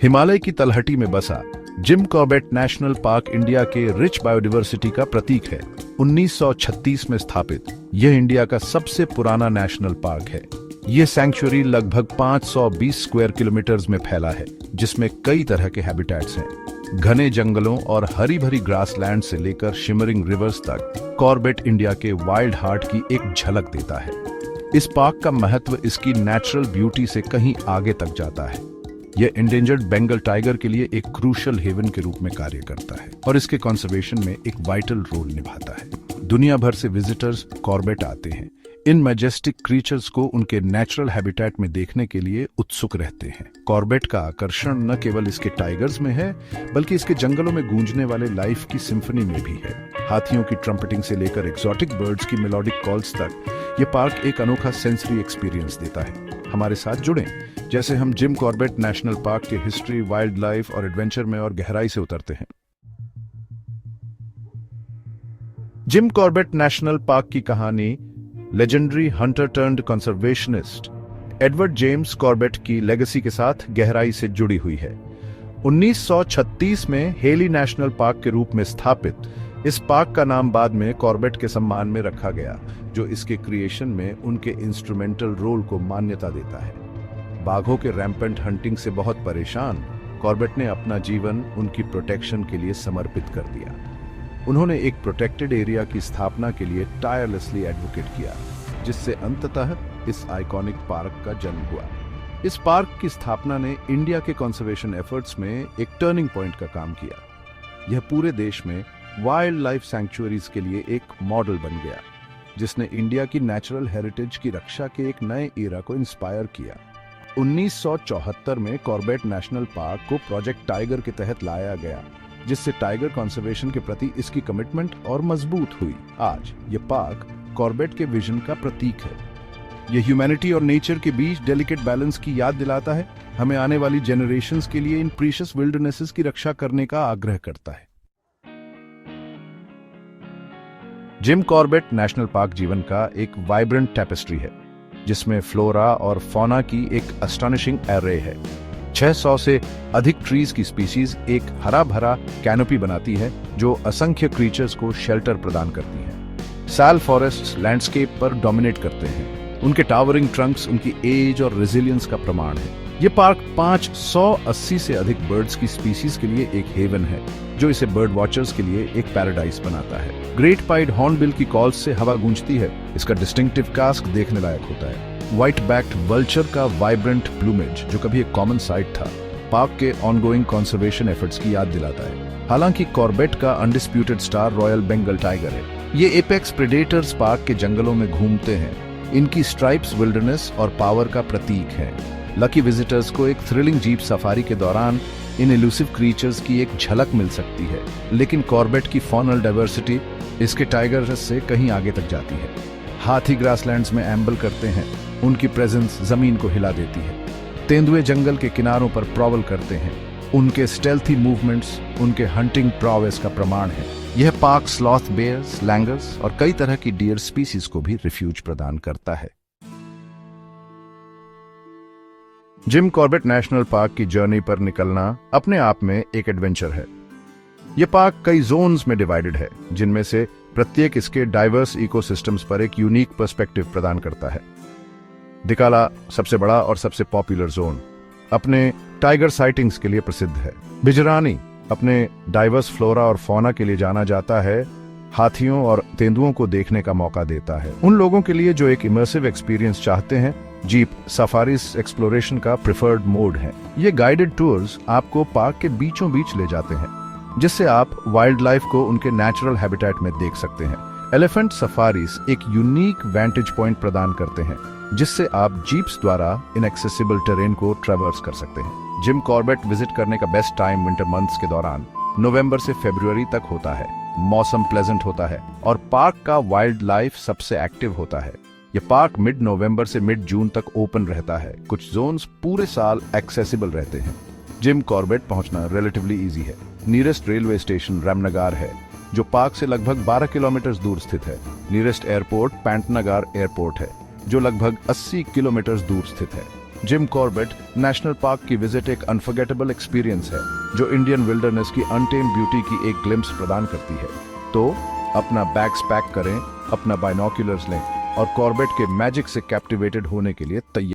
हिमालय की तलहटी में बसा Jim Corbett national park India के रिच बायोडायवर्सिटी का प्रतीक है। 1936 में स्थापित यह इंडिया का सबसे पुराना नेशनल पार्क है। यह सैंक्चुअरी लगभग 520 स्क्वायर किलोमीटर्स में फैला है, जिसमें कई तरह के हैबिटेट्स हैं। घने जंगलों और हरी भरी ग्रासलैंड से लेकर शिमरिंग रिवर्स तक कॉर्बेट इंडिया के वाइल्ड हार्ट की एक झलक देता है। इस पार्क का महत्व इसकी नेचुरल ब्यूटी से कहीं आगे तक जाता है। यह इंडेंजर्ड बंगाल टाइगर के लिए एक क्रूशियल हेवन के रूप में कार्य करता है और इसके कंजर्वेशन में एक वाइटल रोल निभाता है। दुनिया भर से विजिटर्स कॉर्बेट आते हैं। इन मैजेस्टिक क्रीचर्स को उनके नेचुरल हैबिटेट में देखने के लिए उत्सुक रहते हैं। कॉर्बेट का आकर्षण न केवल इसके टाइगर्स में है, बल्कि इसके जंगलों में गूंजने वाले लाइफ की सिम्फनी में भी है। हाथियों की ट्रम्पेटिंग से लेकर एक्सोटिक बर्ड्स की मेलोडिक कॉल्स तक ये पार्क एक अनोखा सेंसरी एक्सपीरियंस देता है। हमारे साथ जुड़ें, जैसे हम जिम कॉर्बेट नेशनल पार्क के हिस्ट्री, वाइल्ड लाइफ और एडवेंचर में और गहराई से उतरते हैं। जिम कॉर्बेट नेशनल पार्क की कहानी legendary Hunter turned conservationist Edward James Corbett की लेगेसी के साथ गहराई से जुड़ी हुई है। 1936 में हेली नेशनल पार्क के रूप में स्थापित इस पार्क का नाम बाद में कॉर्बेट के सम्मान में रखा गया, जो इसके क्रिएशन में उनके इंस्ट्रूमेंटल रोल को मान्यता देता है। बाघों के रैम्पेंट हंटिंग से बहुत परेशान कॉर्बेट ने अपना जीवन उनकी प्रोटेक्शन के लिए समर्पित कर दिया। उन्होंने एक प्रोटेक्टेड एरिया की स्थापना के लिए टायरलेसली एडवोकेट किया, जिससे अंततः इस आइकॉनिक पार्क का जन्म हुआ। इस पार्क की स्थापना ने इंडिया के कंजर्वेशन एफर्ट्स में एक टर्निंग पॉइंट का काम किया। यह पूरे देश में वाइल्ड लाइफ सैंक्चुअरीज के लिए एक मॉडल बन गया, जिसने इंडिया की नेचुरल हेरिटेज की रक्षा के एक नए एरा को इंस्पायर किया। 1974 में कॉर्बेट नेशनल पार्क को प्रोजेक्ट टाइगर के तहत लाया गया, जिससे टाइगर कंजर्वेशन के प्रति इसकी कमिटमेंट और मजबूत हुई। आज ये पार्क कॉर्बेट के विजन का प्रतीक है। यह ह्यूमैनिटी और नेचर के बीच डेलिकेट बैलेंस की याद दिलाता है, हमें आने वाली जेनरेशंस के लिए इन प्रीशियस विल्डरनेसेस की रक्षा करने का आग्रह करता है। जिम कॉर्बेट नेशनल पार्क जीवन का एक वाइब्रेंट टैपेस्ट्री है, जिसमें फ्लोरा और फौना की एक अस्टॉनिशिंग एरे है। 600 से अधिक ट्रीज की स्पीशीज एक हरा भरा कैनोपी बनाती है, जो असंख्य क्रीचर्स को शेल्टर प्रदान करती है। साल फॉरेस्ट्स लैंडस्केप पर डोमिनेट करते हैं। उनके टावरिंग ट्रंक्स उनकी एज और रेजिलियंस का प्रमाण है। ये पार्क 580 से अधिक बर्ड्स की स्पीशीज के लिए एक हेवन है, जो इसे बर्ड वॉचर्स के लिए एक पैराडाइज बनाता है। ग्रेट पाइड हॉर्नबिल की कॉल्स से हवा गूंजती है। इसका डिस्टिंक्टिव कास्क देखने लायक होता है। व्हाइट बैक्ड वल्चर का वाइब्रेंट प्लूमेज, जो कभी एक कॉमन साइट था, पार्क के ऑनगोइंग कंजर्वेशन एफर्ट्स की याद दिलाता है। हालांकि कॉर्बेट का undisputed star royal Bengal tiger है। ये एपेक्स प्रेडेटर्स पार्क के जंगलों में घूमते हैं। इनकी स्ट्राइप्स विल्डरनेस और पावर का प्रतीक है। लकी विजिटर्स को एक थ्रिलिंग जीप सफारी के दौरान इन इल्यूसिव क्रीचर्स की एक झलक मिल सकती है, लेकिन कॉर्बेट की फॉनल डाइवर्सिटी इसके टाइगर से कहीं आगे तक जाती है। हाथी ग्रासलैंड्स में एम्बल करते हैं। उनकी प्रेजेंस जमीन को हिला देती है। तेंदुए जंगल के किनारों पर प्रॉवल करते हैं। उनके स्टेल्थी मूवमेंट्स उनके हंटिंग प्रोवेस का प्रमाण है। यह पार्क स्लॉथ बेयर्स, लैंगर्स और कई तरह की डियर स्पीसीज को भी रिफ्यूज प्रदान करता है। जिम कॉर्बेट नेशनल पार्क की जर्नी पर निकलना अपने आप में एक एडवेंचर है। यह पार्क कई जोन्स में डिवाइडेड है, जिनमें से प्रत्येक इसके डाइवर्स इकोसिस्टम्स पर एक यूनिक पर्सपेक्टिव प्रदान करता है। दिकाला सबसे बड़ा और सबसे पॉपुलर जोन अपने टाइगर साइटिंग्स के लिए प्रसिद्ध है। बिजरानी अपने डाइवर्स फ्लोरा और फौना के लिए जाना जाता है। हाथियों और तेंदुओं को देखने का मौका देता है। उन लोगों के लिए जो एक इमर्सिव एक्सपीरियंस चाहते हैं, जीप सफारीज एक्सप्लोरेशन का प्रिफर्ड मोड है। ये गाइडेड टूर्स आपको पार्क के बीचों बीच ले जाते हैं, जिससे आप वाइल्ड लाइफ को उनके नेचुरल हैबिटेट में देख सकते हैं। एलिफेंट सफारीज एक यूनिक वेंटेज पॉइंट प्रदान करते हैं, जिससे आप जीप्स द्वारा इनएक्सेसिबल टेरेन को ट्रैवर्स कर सकते हैं। जिम कॉर्बेट विजिट करने का बेस्ट टाइम विंटर मंथ्स के दौरान नवंबर से फरवरी तक होता है। मौसम प्लेजेंट होता है और पार्क का वाइल्ड लाइफ सबसे एक्टिव होता है। यह पार्क मिड नवंबर से मिड जून तक ओपन रहता है। कुछ जोन्स पूरे साल एक्सेसिबल रहते हैं। जिम कॉर्बेट पहुंचना रिलेटिवली इजी है। नियरेस्ट रेलवे स्टेशन रामनगर है, जो पार्क से लगभग 12 किलोमीटर दूर स्थित है। नियरेस्ट एयरपोर्ट पैंटनगर एयरपोर्ट है, जो लगभग 80 किलोमीटर दूर स्थित है। जिम कॉर्बेट नेशनल पार्क की विजिट एक अनफॉरगेटेबल एक्सपीरियंस है जो इंडियन विल्डरनेस की अनटेम्ड ब्यूटी की एक ग्लिम्स प्रदान करती है। तो अपना बैग्स पैक करें, अपना बाइनोक्यूलर्स लें और कॉर्बेट के मैजिक से कैप्टिवेटेड होने के लिए तैयार